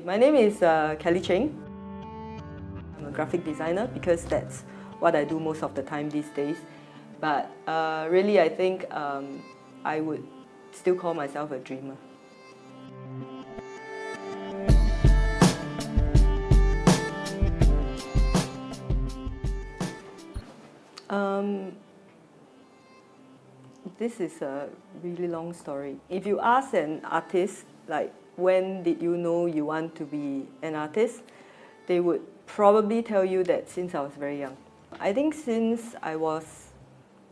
My name is Kelley Cheng. I'm a graphic designer because that's what I do most of the time these days. But really, I think I would still call myself a dreamer. This is a really long story. If you ask an artist, like, when did you know you want to be an artist, they would probably tell you that since I was very young. I think since I was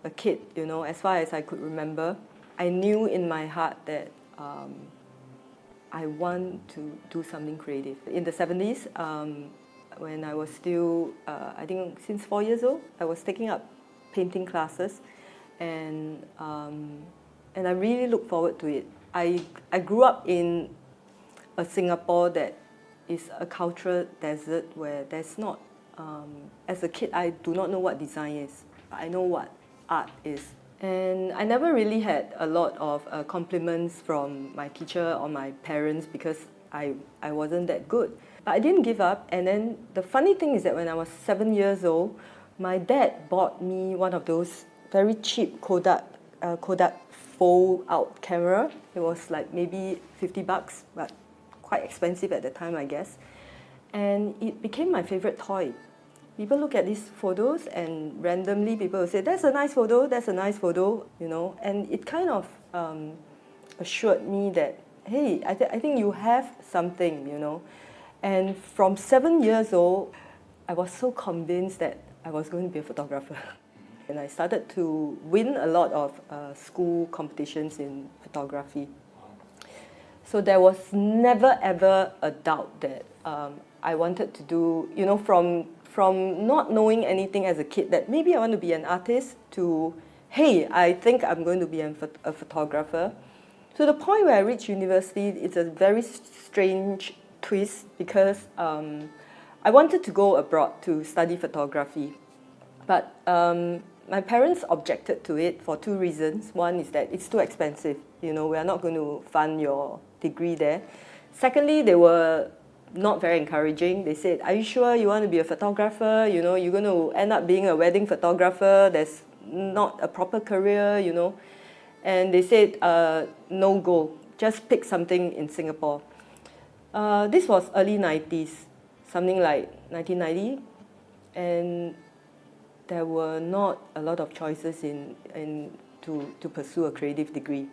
a kid, as far as I could remember, I knew in my heart that I want to do something creative. In the 70s, when I was still, I think since 4 years old, I was taking up painting classes, and I really look forward to it. I grew up in a Singapore that is a cultural desert where there's not, as a kid, I do not know what design is. I know what art is. And I never really had a lot of compliments from my teacher or my parents because I wasn't that good. But I didn't give up, and then the funny thing is that when I was 7 years old, my dad bought me one of those very cheap Kodak fold-out camera. It was like maybe 50 bucks, but quite expensive at the time, I guess. And it became my favorite toy. People look at these photos and randomly people will say, that's a nice photo, that's a nice photo, and it kind of assured me that, hey, I think you have something, And from 7 years old, I was so convinced that I was going to be a photographer. And I started to win a lot of school competitions in photography. So there was never ever a doubt that I wanted to do, from not knowing anything as a kid, that maybe I want to be an artist, to, hey, I think I'm going to be a photographer. To the point where I reached university, it's a very strange twist because I wanted to go abroad to study photography. But my parents objected to it for two reasons. One is that it's too expensive. We are not going to fund your degree there. Secondly, they were not very encouraging. They said, are you sure you want to be a photographer? You're going to end up being a wedding photographer. There's not a proper career, And they said, no go. Just pick something in Singapore. This was early 90s, something like 1990. And there were not a lot of choices to pursue a creative degree.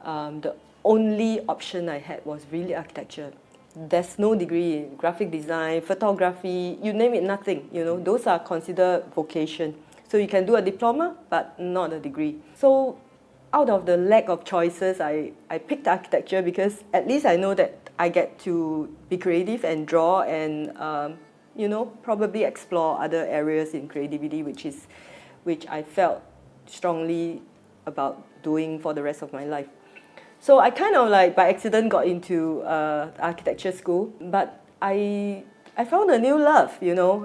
The only option I had was really architecture. There's no degree in graphic design, photography, you name it, nothing. Those are considered vocation. So you can do a diploma, but not a degree. So out of the lack of choices, I picked architecture because at least I know that I get to be creative and draw and probably explore other areas in creativity, which I felt strongly about doing for the rest of my life. So I kind of by accident got into architecture school, but I found a new love,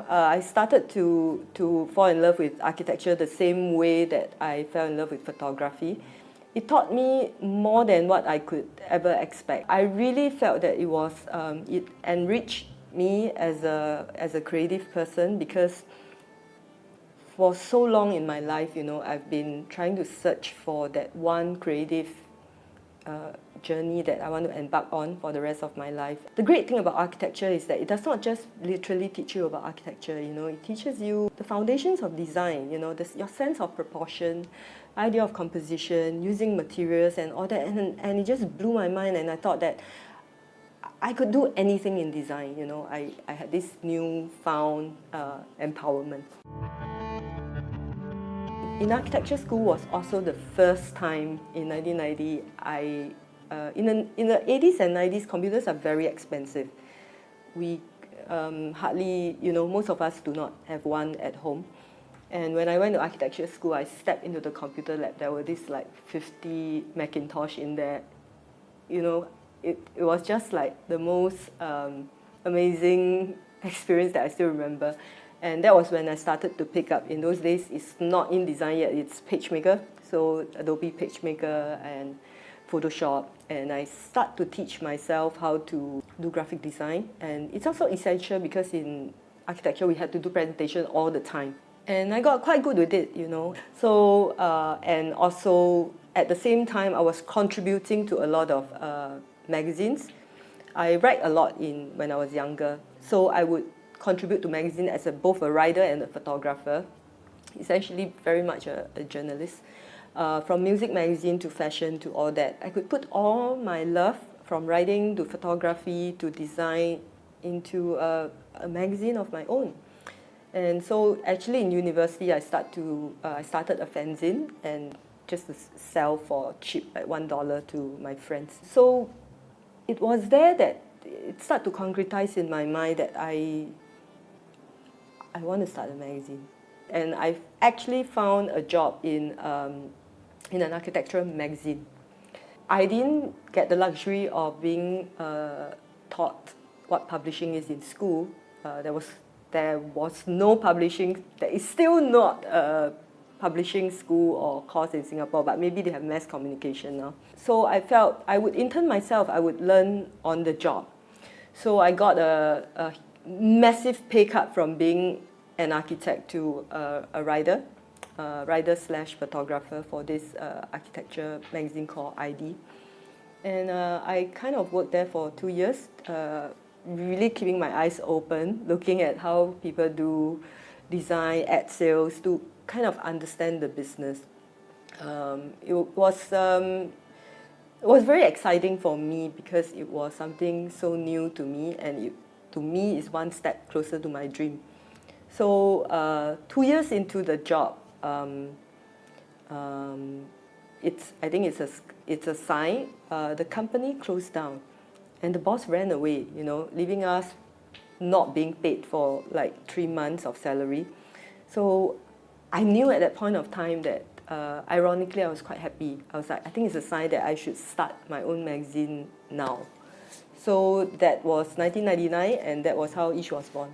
I started to fall in love with architecture the same way that I fell in love with photography. It taught me more than what I could ever expect. I really felt that it enriched me as a creative person because for so long in my life, I've been trying to search for that one creative journey that I want to embark on for the rest of my life. The great thing about architecture is that it does not just literally teach you about architecture, it teaches you the foundations of design, your sense of proportion, idea of composition, using materials and all that, and it just blew my mind, and I thought that I could do anything in design, I had this newfound empowerment. In architecture school was also the first time in 1990 in the 80s and 90s, computers are very expensive. We hardly, most of us do not have one at home. And when I went to architecture school, I stepped into the computer lab. There were these 50 Macintosh in there. It was just the most amazing experience that I still remember. And that was when I started to pick up. In those days, it's not InDesign yet, it's PageMaker. So Adobe PageMaker and Photoshop, and I start to teach myself how to do graphic design. And it's also essential because in architecture we had to do presentation all the time. And I got quite good with it, you know. So, and also at the same time, I was contributing to a lot of magazines. I write a lot when I was younger. So I would contribute to magazine as both a writer and a photographer. Essentially very much a journalist. From music magazine to fashion to all that. I could put all my love from writing to photography to design into a magazine of my own. And so actually in university, I started a fanzine and just to sell for cheap, like $1 to my friends. So it was there that it started to concretize in my mind that I want to start a magazine. And I actually found a job in an architectural magazine. I didn't get the luxury of being taught what publishing is in school. There was no publishing. There is still not a publishing school or course in Singapore, but maybe they have mass communication now. So I felt I would intern myself. I would learn on the job. So I got a massive pay cut from being an architect to a writer/photographer for this architecture magazine called ID. And I kind of worked there for 2 years, really keeping my eyes open, looking at how people do design, ad sales, to kind of understand the business. It was very exciting for me because it was something so new to me, and to me is one step closer to my dream. So 2 years into the job, I think it's a sign. The company closed down, and the boss ran away, you know, leaving us not being paid for like 3 months of salary. So I knew at that point of time that, ironically, I was quite happy. I was like, I think it's a sign that I should start my own magazine now. So that was 1999, and that was how Ish was born.